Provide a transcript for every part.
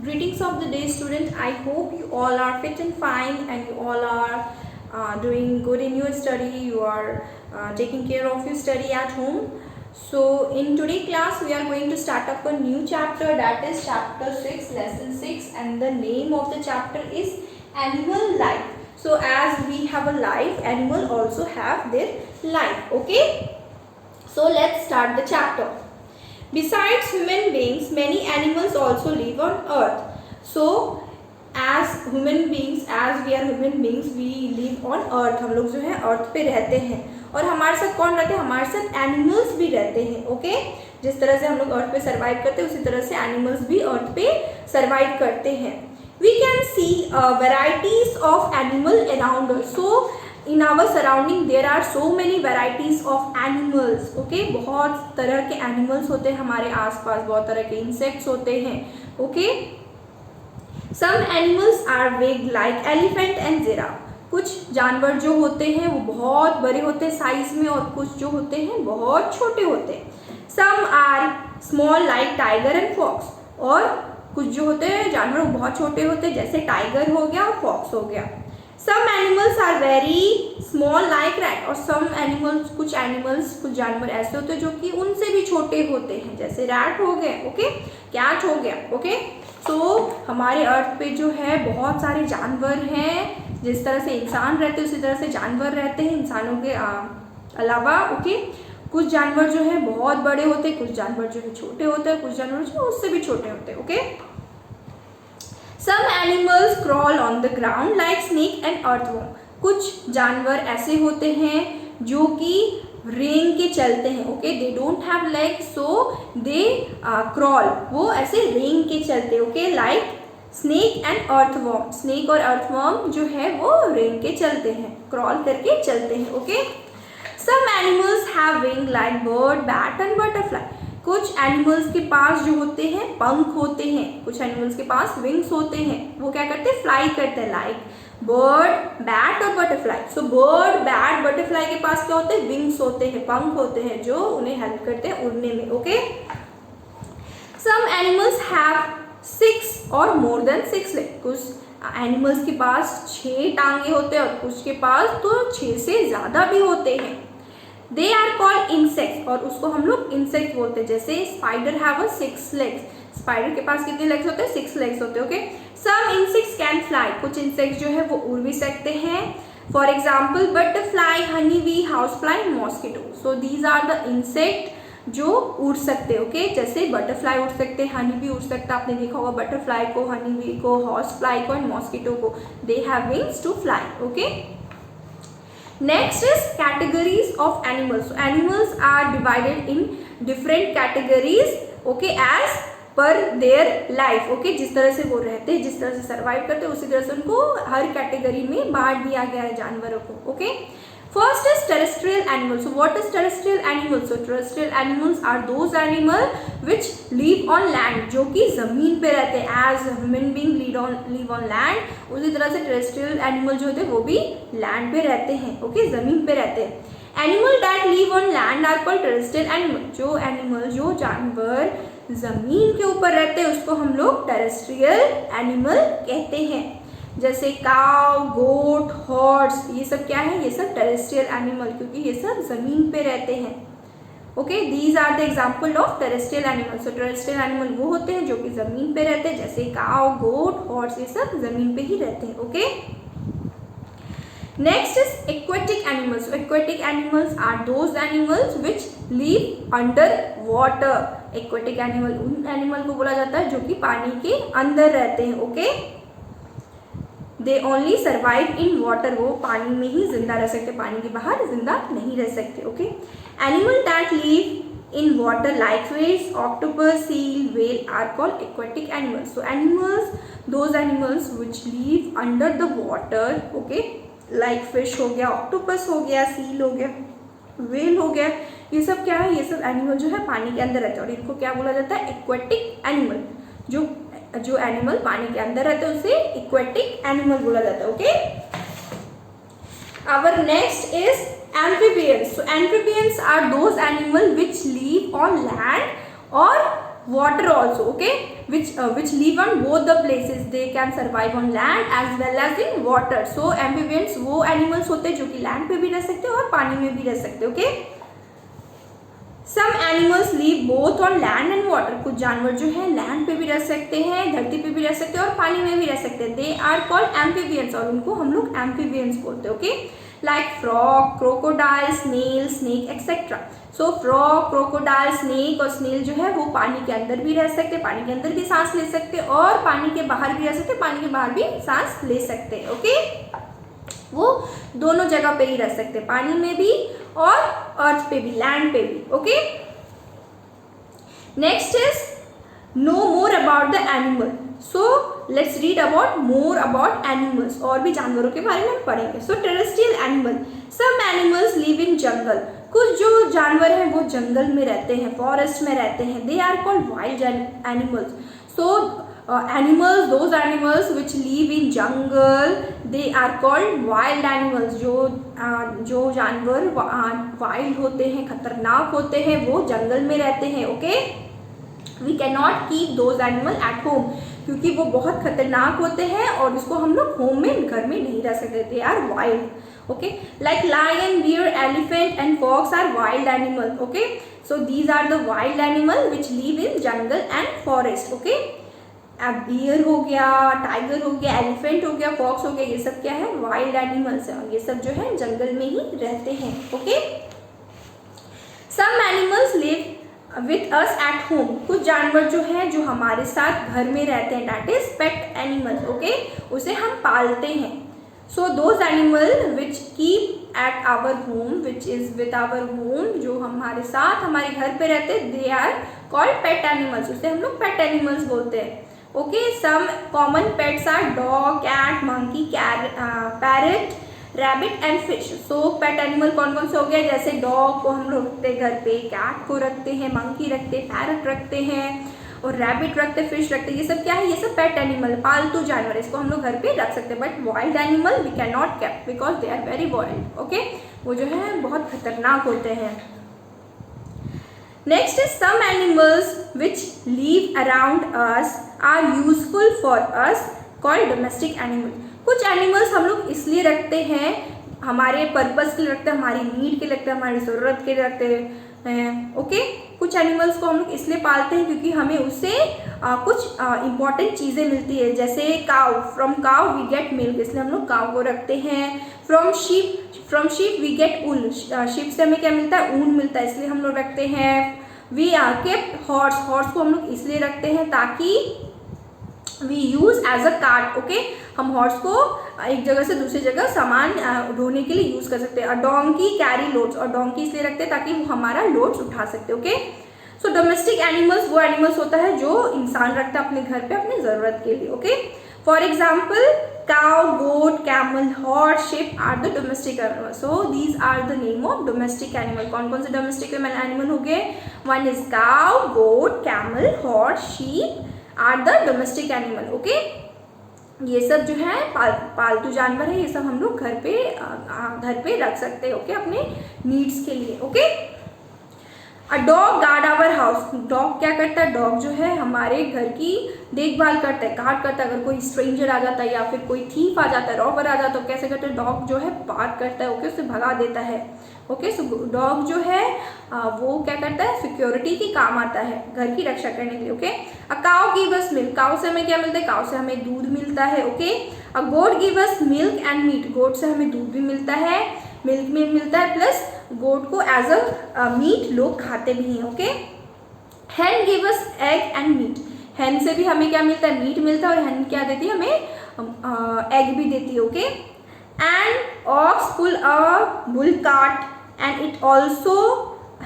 Greetings of the day, student. I hope you all are fit and fine and you all are doing good in your study. You are taking care of your study at home. So in today's class, we are going to start up a new chapter, that is chapter 6, lesson 6, and the name of the chapter is Animal Life. So as we have a life, animal also have their life. Okay. So let's start the chapter. Besides human beings, many animals also live on earth. So as human beings, as we are human beings, we live on earth. हम लोग जो है earth पे रहते हैं और हमारे साथ कौन रहते हैं? हमारे साथ animals भी रहते हैं. ओके, जिस तरह से हम लोग earth पे survive करते हैं उसी तरह से animals भी earth पे survive करते हैं. We can see varieties of animal around us. So in our surrounding there are so many varieties of animals. Okay, बहुत तरह के animals होते हैं हमारे आसपास, बहुत तरह के insects होते हैं. Okay, some animals are big like elephant and giraffe. कुछ जानवर जो होते हैं वो बहुत बड़े होते हैं साइज में और कुछ जो होते हैं बहुत छोटे होते हैं. Some are small like tiger and fox. और कुछ जो होते हैं जानवर वो बहुत छोटे होते हैं जैसे टाइगर हो गया और फॉक्स हो गया. Some animals are very small like rat और some animals कुछ जानवर ऐसे होते हैं जो कि उनसे भी छोटे होते हैं जैसे रैट हो गए. ओके, कैट हो गया. ओके, सो हमारे अर्थ पे जो है बहुत सारे जानवर हैं. जिस तरह से इंसान रहते हैं उसी तरह से जानवर रहते हैं इंसानों के अलावा. ओके, कुछ जानवर जो है बहुत बड़े होते हैं, कुछ जानवर जो है छोटे होते हैं, कुछ जानवर जो उससे भी छोटे होते हैं. Okay, Some animals crawl on the ground like snake and earthworm. कुछ जानवर ऐसे होते हैं जो कि रेंग के चलते हैं. Okay, they don't have legs so they crawl. वो ऐसे रेंग के चलते. Okay, like snake and earthworm. Snake और अर्थवर्म जो है वो रेंग के चलते हैं, क्रॉल करके चलते हैं. Okay, some animals have wing like bird, bat and butterfly. कुछ एनिमल्स के पास जो होते हैं पंख होते हैं, कुछ एनिमल्स के पास विंग्स होते हैं. वो क्या करते हैं? फ्लाई करते हैं लाइक बर्ड, बैट और बटरफ्लाई. सो बर्ड, बैट, बटरफ्लाई के पास क्या होते हैं? विंग्स होते हैं, पंख होते हैं जो उन्हें हेल्प करते हैं उड़ने में. ओके, सम एनिमल्स हैव 6 और मोर देन 6 लेग. कुछ एनिमल्स के पास 6 टांगे होते हैं और कुछ के पास तो 6 से ज्यादा भी होते हैं. They are called insects और उसको हम लोग इंसेक्ट बोलते हैं. जैसे स्पाइडर हैव 6 legs. स्पाइडर के पास कितने लेग्स होते हैं? 6 legs होते हैं. Okay, some insects can fly. कुछ इंसेक्ट्स जो है वो उड़ भी सकते हैं. For example butterfly, honey bee, house fly, mosquito. So these are the insect जो उड़ सकते हैं. ओके, जैसे बटरफ्लाई उड़ सकते हैं, हनी बी उड़ सकता है. आपने देखा होगा बटरफ्लाई को, हनी बी को, हाउस फ्लाई को एंड मॉस्किटो को. They have wings to fly. Okay, next is categories of animals. So animals are divided in different categories. Okay, as per their life. Okay, जिस तरह से वो रहते हैं, जिस तरह से सर्वाइव करते हैं उसी तरह से उनको हर कैटेगरी में बांट दिया गया है जानवरों को. Okay, first is terrestrial animals. So what is terrestrial animals? So terrestrial animals are those animals which live on land. जो कि जमीन पे रहते हैं. As human being live on land, उसी तरह से terrestrial animal जो होते हैं वो भी land पे रहते हैं. ओके, जमीन पे रहते हैं. Animal that live on land are called terrestrial animal. जो जानवर जमीन के ऊपर रहते हैं उसको हम लोग terrestrial animal कहते हैं. जैसे काव, गोट, हॉर्स, ये सब क्या है? ये सब टेरेस्ट्रियल एनिमल, क्योंकि ये सब जमीन पे रहते हैं. Okay, these are the example of terrestrial animal. So terrestrial animal वो होते हैं जो कि जमीन पे रहते हैं, जैसे काव, गोट, हॉर्स, ये सब जमीन पे ही रहते हैं. Okay, next is aquatic animals. Aquatic animals are those animals which live under water. Aquatic animal उन एनिमल को बोला जाता है जो कि पानी के अंदर रहते हैं. Okay, they only survive in water. वो पानी में ही जिंदा रह सकते, पानी के बाहर जिंदा नहीं रह सकते. Okay, animal that live in water like fish, octopus, seal, whale are called aquatic animals. So animals, those animals which live under the water. Okay, like fish हो गया, ऑक्टोपस हो गया, सील हो गया, व्हेल हो गया. ये सब क्या है? ये सब एनिमल जो है पानी के अंदर रहते हैं और इनको क्या बोला जाता है? Aquatic animal. जो एनिमल पानी के अंदर रहते हैं उसे एक्वेटिक एनिमल बोला जाता है. Okay, our next is amphibians. So amphibians are those animal which live on land और water also, okay, which live on both the places. They can survive on land as well as in water. So amphibians वो animals होते हैं जो कि land पे भी रह सकते हैं और पानी में भी रह सकते हैं, okay. Some animals live both on land and water. कुछ जानवर जो है लैंड पे भी रह सकते हैं, धरती पे भी रह सकते हैं और पानी में भी रह सकते हैं. They are called amphibians और उनको हम लोग amphibians बोलते हैं, okay. Like frog, crocodile, snail, snake, etc. So frog, crocodile, snake और snail जो है वो पानी के अंदर भी रह सकते हैं, पानी के अंदर भी सांस ले सकते हैं और पानी के बाहर भी रह सकते हैं, पानी के बाहर भी सांस ले सकते हैं, ओके. वो दोनों जगह पे ही रह सकते हैं, पानी में भी और अर्थ पे भी, लैंड पे भी, okay. Next is know more about the animal. So let's read about more about animals. और भी जानवरों के बारे में हम पढ़ेंगे. So terrestrial animal. Some animals live in jungle. कुछ जो जानवर हैं वो जंगल में रहते हैं, फॉरेस्ट में रहते हैं. They are called wild animals. So animals, those animals which live in jungle, they are called wild animals. जो जानवर वाइल्ड होते हैं, खतरनाक होते हैं, वो जंगल में रहते हैं, okay. We can not keep those animal at home, क्योंकि वो बहुत खतरनाक होते हैं और इसको हम लोग होम में, घर में नहीं रह सकते. They are wild, okay. Like lion, bear, elephant and fox are wild animals, okay. So these are the wild animal which live in jungle and forest, okay. अब बियर हो गया, टाइगर हो गया, एलिफेंट हो गया, फॉक्स हो गया, ये सब क्या है, वाइल्ड एनिमल्स है और ये सब जो है जंगल में ही रहते हैं, okay. Some animals live with us at home. कुछ जानवर जो है जो हमारे साथ घर में रहते हैं, that is pet animals, okay. उसे हम पालते हैं. So those animal which keep at our home, which is with our home, जो हमारे साथ हमारे घर पे रहते हैं, they are called pet animals. उसे हम लोग पेट एनिमल्स बोलते हैं, okay. Some common pets are dog, cat, monkey, parrot, rabbit and fish. So pet animal कौन कौन से हो गए, जैसे डॉग को हम लोग रखते हैं घर पे, कैट को रखते हैं, मंकी रखते हैं, पैरट रखते हैं और रैबिट रखते हैं, फिश रखते हैं. ये सब क्या है, ये सब पेट एनिमल, पालतू जानवर. इसको हम लोग घर पे रख सकते हैं. But wild animal we can not keep because they are very wild, okay. वो जो है बहुत खतरनाक होते हैं. Next is some animals which live around us are useful for us called domestic animal. कुछ एनिमल्स हम लोग इसलिए रखते हैं, हमारे पर्पस के लिए रखते हैं, हमारी नीड के लिए रखते हैं, हमारी ज़रूरत के लिए रखते हैं, ओके. कुछ एनिमल्स को हम लोग इसलिए पालते हैं क्योंकि हमें उससे कुछ इम्पॉर्टेंट चीज़ें मिलती है. जैसे cow, from cow we get milk, इसलिए हम लोग काउ को रखते हैं. From sheep we get wool, sheep से हमें क्या मिलता है, ऊन मिलता है, इसलिए हम लोग रखते हैं. We are kept horse, horse को हम लोग इसलिए रखते हैं ताकि we use as a cart, okay. हम हॉर्स को एक जगह से दूसरी जगह सामान ढोने के लिए यूज कर सकते हैं. डोंकी कैरी लोड्स, और डोंकी इसलिए रखते हैं ताकि वो हमारा लोड्स उठा सकते हैं, ओके. सो डोमेस्टिक एनिमल्स वो एनिमल्स होता है जो इंसान रखता है अपने घर पे अपनी जरूरत के लिए, okay. For example cow, goat, camel, horse, sheep are the domestic animals. So these are the name of domestic animal. कौन कौन से domestic animal हो गए, one is cow, goat, camel, horse, sheep are the domestic animal, okay. ये सब जो है पालतू जानवर है, ये सब हम लोग घर पे रख सकते हैं, ओके, अपने नीड्स के लिए, okay. A dog guard our house. Dog क्या करता है, डॉग जो है हमारे घर की देखभाल करता है, गार्ड करता है. अगर कोई स्ट्रेंजर आ जाता है या फिर कोई थीफ आ जाता है, रॉबर आ जाता है, तो कैसे करता है, डॉग जो है बार्क करता है, ओके, उसे भगा देता है, ओके. सो डॉग जो है वो क्या करता है, सिक्योरिटी की काम आता है, घर की रक्षा करने के लिए, okay. A cow give us milk. Cow से हमें क्या मिलता है, काउ से हमें दूध मिलता है, okay. A goat give us milk and meat. Goat से हमें दूध भी मिलता है, मिल्क भी मिलता है, प्लस गोट को एज अ मीट लोग खाते भी हैं, okay. Hen give us egg and meat. Hen से भी हमें क्या मिलता है, मीट मिलता है, और हैन क्या देती है, हमें एग भी देती है, okay. And ox pull a bull cart and it also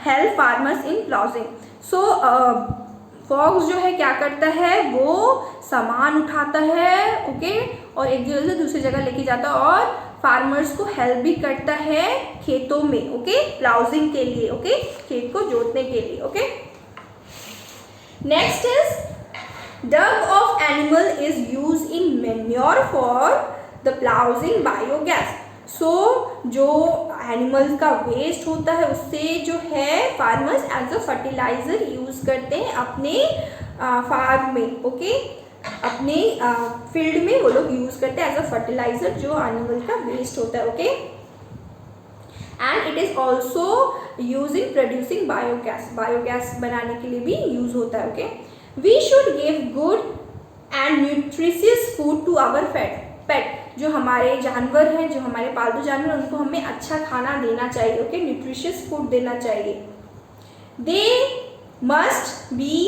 help farmers in ploughing. So fox जो है क्या करता है, वो सामान उठाता है, ओके, और एक जगह से दूसरी जगह लेके जाता है और फार्मर्स को हेल्प भी करता है खेतों में, ओके, प्लाउजिंग के लिए, ओके, खेत को जोतने के लिए, okay. Next is dung of animal is use in manure for the ploughing biogas. So जो एनिमल्स का वेस्ट होता है उससे जो है farmers as a fertiliser use करते हैं अपने फार्म में, ओके, अपने फील्ड में वो लोग यूज करते हैं एज अ फर्टिलाइजर जो एनिमल का वेस्ट होता है, okay. And it is also use in producing biogas, biogas बनाने के लिए भी यूज होता है, okay. We should give good and nutritious food to our pet, जो हमारे जानवर हैं, जो हमारे पालतू जानवर, उनको हमें अच्छा खाना देना चाहिए, ओके, न्यूट्रिशियस फूड देना चाहिए। They must be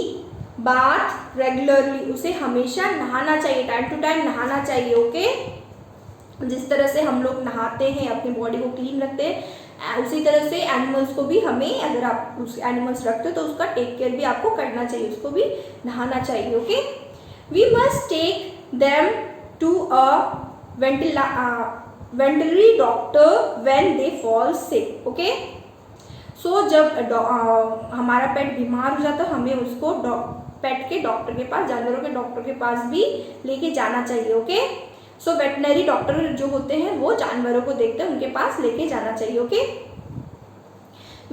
bath regularly, उसे हमेशा नहाना चाहिए, टाइम टू टाइम नहाना चाहिए, ओके। जिस तरह से हम लोग नहाते हैं, अपनी बॉडी को क्लीन रखते हैं, उसी तरह से एनिमल्स को भी हमें, अगर आप उस एनिमल्स रखते हो तो उसका टेक केयर भी आपको करना चाहिए, उसको भी नहाना चाहिए, okay. We must take them to a veterinary doctor when they fall sick, okay. So जब हमारा पेट बीमार हो जाता है हमें उसको पेट के डॉक्टर के पास, जानवरों के डॉक्टर के पास भी लेके जाना चाहिए, ओके। सो वेटनरी डॉक्टर जो होते हैं वो जानवरों को देखते हैं, उनके पास लेके जाना चाहिए, okay.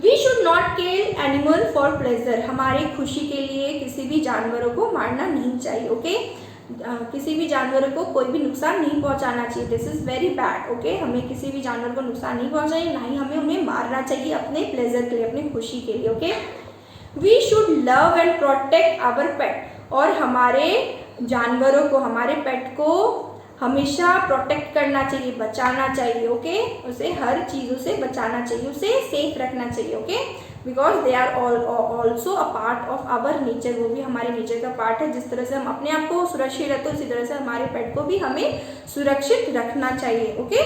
We should not kill animal for pleasure, हमारी खुशी के लिए किसी भी जानवरों को मारना नहीं चाहिए, ओके। किसी भी जानवरों को कोई भी नुकसान नहीं पहुंचाना चाहिए, this is very bad, okay. हमें किसी भी जानवर को नुकसान नहीं पहुंचाइए, ना ही हमें उन्हें मारना चाहिए अपने प्लेजर के लिए, अपनी खुशी के लिए, okay. We should love and protect our pet, और हमारे जानवरों को, हमारे पेट को हमेशा प्रोटेक्ट करना चाहिए, बचाना चाहिए, ओके। उसे हर चीज़ों से बचाना चाहिए, उसे सेफ रखना चाहिए, okay, because they are also a part of our nature, वो भी हमारे नेचर का पार्ट है। जिस तरह से हम अपने आप को सुरक्षित रखते हैं उसी तरह से हमारे पेट को भी हमें सुरक्षित रखना चाहिए, okay.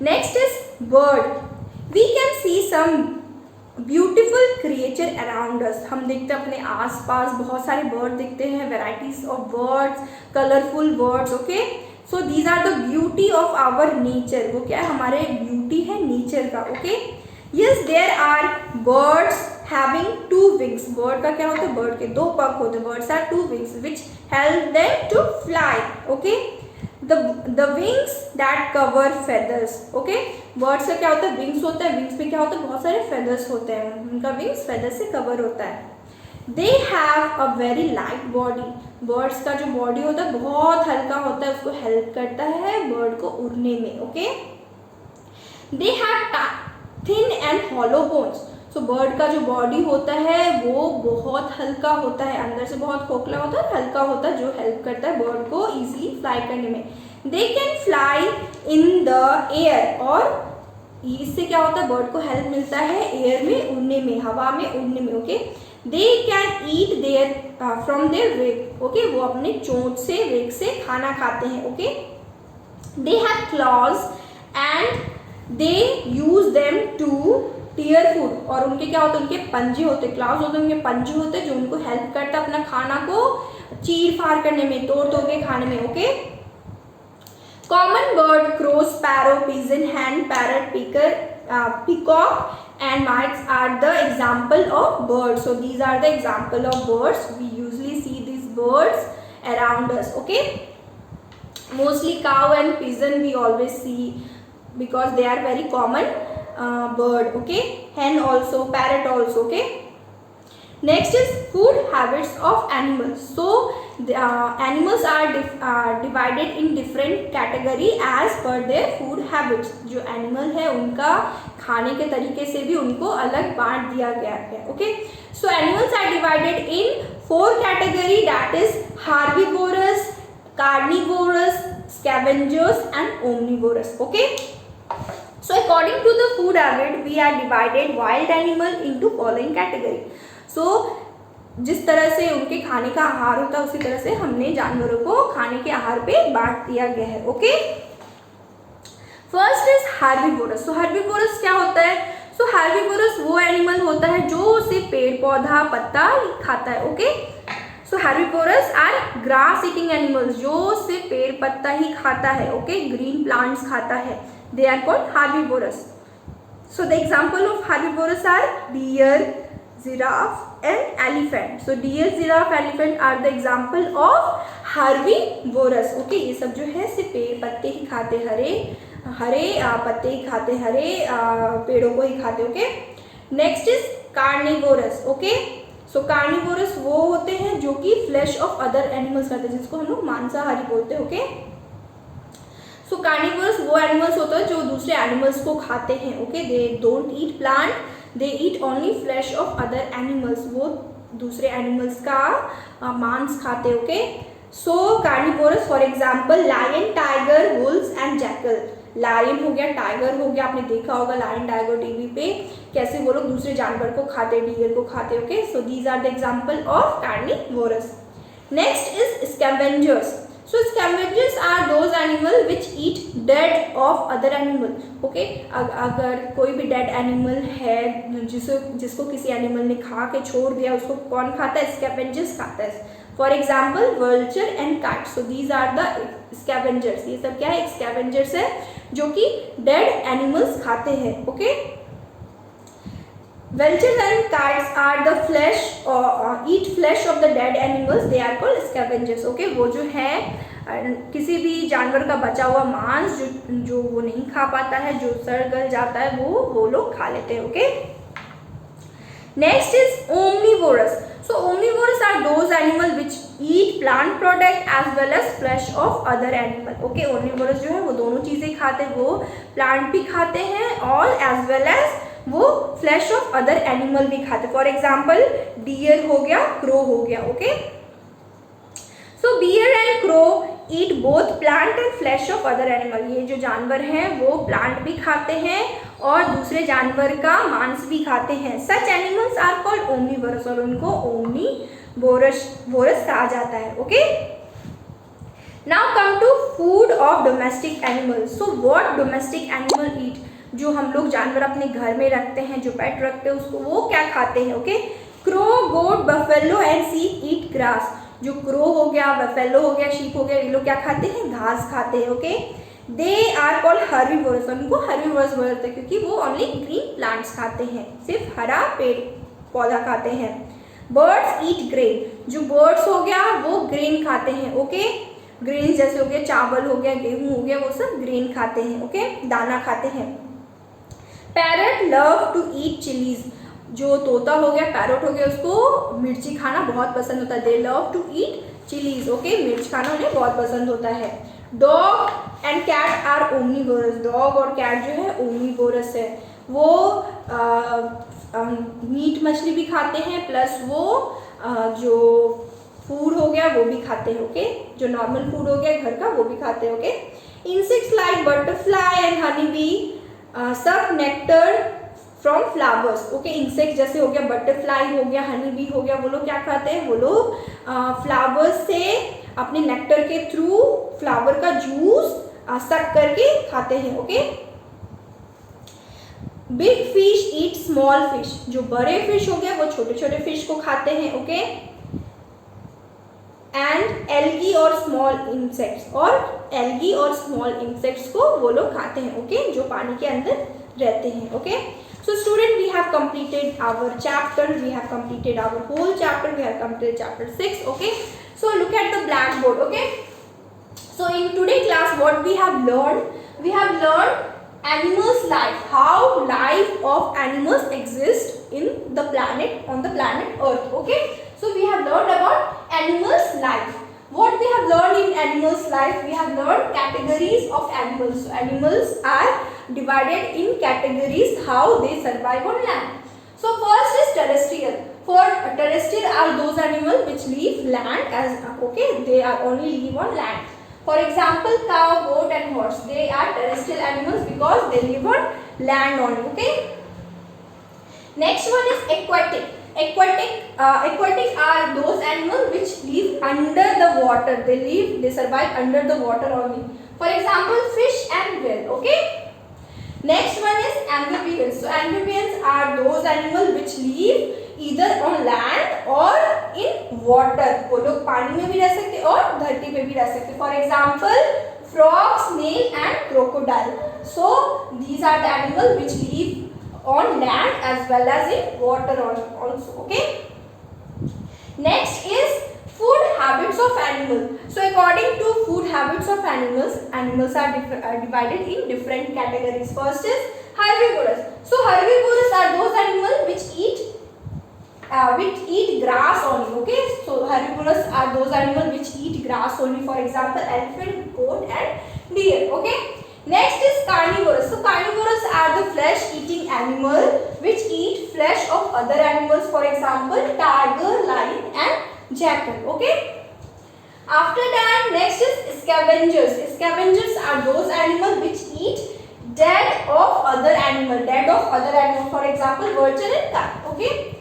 Next is bird, we can see some beautiful creature around us, हम देखते हैं अपने आसपास बहुत सारे बर्ड दिखते हैं, varieties of birds, colourful birds, okay. So these are the beauty of our nature, वो क्या है, हमारे ब्यूटी है नेचर का, okay. Yes, there are birds having two wings, bird का क्या होता है, बर्ड के दो पंख होते हैं, birds are two wings which help them to fly, okay. the wings that cover feathers, okay. Birds का क्या होता है, विंग्स होता है, विंग्स में क्या होता है, बहुत सारे फेदर्स होते हैं, उनका विंग्स फेदर से कवर होता है। They have a very light body, birds का जो बॉडी होता है बहुत हल्का होता है, उसको हेल्प करता है बर्ड को उड़ने में, okay. They have thin and hollow bones, so bird का जो बॉडी होता है वो बहुत हल्का होता है, अंदर से बहुत खोखला होता है, हल्का होता है, जो हेल्प करता है बर्ड को इजीली फ्लाई करने में। They can fly in the air, और इससे क्या होता है, बर्ड को हेल्प मिलता है एयर में उड़ने में, हवा में उड़ने में, okay. They can eat their from their beak, okay, वो अपने चोंच से, वेक से खाना खाते हैं, okay. They have claws and they use them to tear food, और उनके क्या होते हैं, उनके पंजे होते हैं, क्लाउज होते हैं, उनके पंजे होते हैं जो उनको हेल्प करता है अपना खाना को चीर फाड़ करने में, तोड़ तोड़ के खाने में, okay. Common bird, crow, sparrow, pigeon, hen, parrot, peacock and mites are the example of birds. So these are the example of birds. We usually see these birds around us, okay. Mostly cow and pigeon we always see because they are very common bird, okay. Hen also, parrot also, okay. Next is food habits of animals. So the animals are divided in different category as per their food habits. जो animal है उनका खाने के तरीके से भी उनको अलग बांट दिया गया है, okay. So animals are divided in 4 category, that is herbivorous, carnivorous, scavengers and omnivorous, okay. So according to the food habit we are divided wild animal into following category. So जिस तरह से उनके खाने का आहार होता है उसी तरह से हमने जानवरों को खाने के आहार पे बांट दिया गया है, okay. First is herbivorous. So herbivorous क्या होता है, सो हर्बीवोरस वो एनिमल होता है जो सिर्फ पेड़ पौधा पत्ता खाता है, okay. So herbivorous are grass eating animals, जो सिर्फ पेड़ पत्ता ही खाता है, ओके, ग्रीन प्लांट्स खाता है, they are called herbivorous. So the example of herbivorous are deer, giraffe and elephant. So deer, giraffe, elephant are the example of herbivorous, okay. ये सब जो है सिर्फ पेड़ पत्ते ही खाते, हरे हरे पत्ते ही खाते, हरे पेड़ों को ही खाते। Okay, next is carnivorous. Okay, so carnivorous वो होते हैं जो कि फ्लैश ऑफ अदर एनिमल्स खाते हैं, जिसको हम लोग मांसाहारी बोलते हैं। ओके, सो कार्निवोरस वो एनिमल्स होते हैं जो दूसरे एनिमल्स को खाते हैं। Okay, they don't eat plant, they eat only flesh of other animals, वो दूसरे एनिमल्स का मांस खाते। Okay, so carnivorous for example lion, tiger, wolves and jackal. Lion हो गया, टाइगर हो गया, आपने देखा होगा लायन टाइगर टीवी पे कैसे वो लोग दूसरे जानवर को खाते, डियर को खाते। Okay, so these are the example of carnivorous. Next is scavengers. So scavengers are those animal which eat dead of other animal. Okay, अगर कोई भी dead animal है जिसको किसी animal ने खा के छोड़ दिया, उसको कौन खाता है? Scavengers खाता है। For example, vulture and kite. So these are the scavengers. ये सब क्या है? Scavengers है जो कि dead animals खाते हैं। Okay. Vultures and kites are the flesh eat flesh of the dead animals. They are called scavengers. Okay, वो जो है किसी भी जानवर का बचा हुआ मांस जो वो नहीं खा पाता है, जो सड़ गल जाता है, वो लोग खा लेते हैं। Okay, next is omnivorous. So omnivorous are those animal which eat plant product as well as flesh of other animal. Okay, omnivorous जो है वो दोनों चीजें खाते हैं, वो प्लांट भी खाते हैं और as well as वो फ्लैश ऑफ अदर एनिमल भी खाते। फॉर एग्जाम्पल डियर हो गया, क्रो हो गया। Okay, so bear and crow eat both plant and flesh of other animal. ये जो जानवर हैं वो प्लांट भी खाते हैं और दूसरे जानवर का मांस भी खाते हैं। Such animals are called omnivorous और उनको ओमनीवोरस कहा जाता है। Okay, now come to food of domestic animals. So what domestic animal eat? जो हम लोग जानवर अपने घर में रखते हैं, जो पेट रखते हैं, उसको वो क्या खाते हैं? Okay, crow, goat, buffalo and sheep eat grass. जो क्रो हो गया, बफेलो हो गया, शीप हो गया, ये लोग क्या खाते हैं? घास खाते हैं। Okay, they are called herbivorous. उनको हर्बीवोरस बोलते हैं क्योंकि वो ओनली ग्रीन प्लांट्स खाते हैं, सिर्फ हरा पेड़ पौधा खाते हैं। बर्ड्स ईट ग्रेन। जो बर्ड्स हो गया वो ग्रेन खाते हैं। ओके, ग्रेन जैसे हो गया, चावल हो गया, गेहूं हो गया, वो सब ग्रेन खाते हैं। ओके, दाना खाते हैं। Parrot love to eat chillies. जो तोता हो गया, पैरट हो गया, उसको मिर्ची खाना बहुत पसंद होता है। They love to eat chillies. Okay, मिर्च खाना उन्हें बहुत पसंद होता है। Dog and cat are omnivorous. Dog और कैट जो है ओमनीवोरस है, वो मीट मछली भी खाते हैं, प्लस वो जो फूड हो गया वो भी खाते हैं। ओके, जो नॉर्मल फूड हो गया घर का वो भी खाते हैं। Okay, insects like butterfly and honey bee सब nectar from flowers. Okay, insect जैसे हो गया, बटरफ्लाई हो गया, हनी बी हो गया, वो लोग क्या खाते हैं? वो लोग फ्लावर्स से अपने नेक्टर के थ्रू फ्लावर का जूस सक करके खाते हैं। Okay, big fish eat small fish. जो बड़े फिश हो गए वो छोटे छोटे फिश को खाते हैं। ओके, एंड एल्गी और स्मॉल इंसेक्ट्स, और एल्गी और स्मॉल इंसेक्ट्स को वो लोग खाते हैं। ओके, जो पानी के अंदर रहते हैं। Okay, so student, we have completed our chapter, we have completed our whole chapter, we have completed chapter 6. Okay, so look at the blackboard. Okay, so in today's class what we have learned animals life, how life of animals exist in the planet, on the planet earth. Okay, so we have learned about animals life. What we have learned in animals life? We have learned categories of animals. So animals are divided in categories, how they survive on land. So first is terrestrial. For terrestrial are those animals which live land as okay, they are only live on land. For example, cow, goat and horse, they are terrestrial animals because they live on land only. Okay, next one is aquatic. Aquatic are those animals which live under the water. They survive under the water only. For example, fish and whale. Okay, next one is amphibians. So amphibians are those animals which live either on land or in water. वो लोग पानी में भी रह सकते और धरती पे भी रह सकते। For example, frog, snail and crocodile. So these are the animals which live on land as well as in water also. Okay, next is Food habits of animals. So according to food habits of animals, animals are divided in different categories. First is herbivorous. So herbivorous are those animals which eat grass only. Okay, so herbivorous are those animals which eat grass only. For example, elephant, goat, and deer. Okay. Next is carnivorous. So carnivorous are the flesh-eating animal which eat flesh of other animals. For example, tiger, lion, and jackal. Okay. After that, next is scavengers. Scavengers are those animals which eat dead of other animal. For example, vulture and cat. Okay.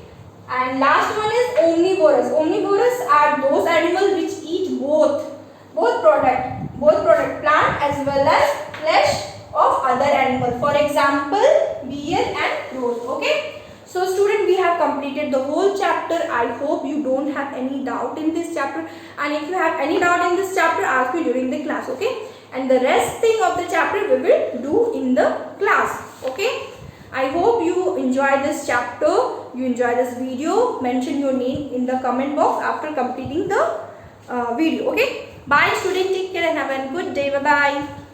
And last one is omnivorous. Omnivorous are those animals which eat both product plant as well as flesh of other animals. For example, deer and rose. Okay. So student, we have completed the whole chapter. I hope you don't have any doubt in this chapter, and if you have any doubt in this chapter, ask me during the class. Okay. And the rest thing of the chapter we will do in the class. Okay. I hope you enjoy this chapter, you enjoy this video. Mention your name in the comment box after completing the video. Okay. Bye student, take care and have a good day. Bye bye.